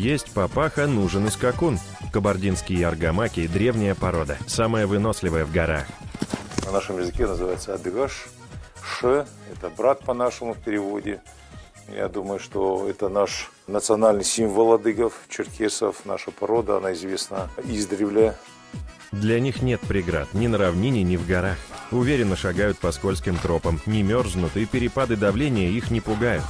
Есть папаха, нужен и скакун. Кабардинские аргамаки – древняя порода, самая выносливая в горах. На нашем языке называется адыгаш. Ш – это брат по-нашему в переводе. Я думаю, что это наш национальный символ адыгов, черкесов. Наша порода, она известна издревле. Для них нет преград ни на равнине, ни в горах. Уверенно шагают по скользким тропам, не мерзнут, и перепады давления их не пугают.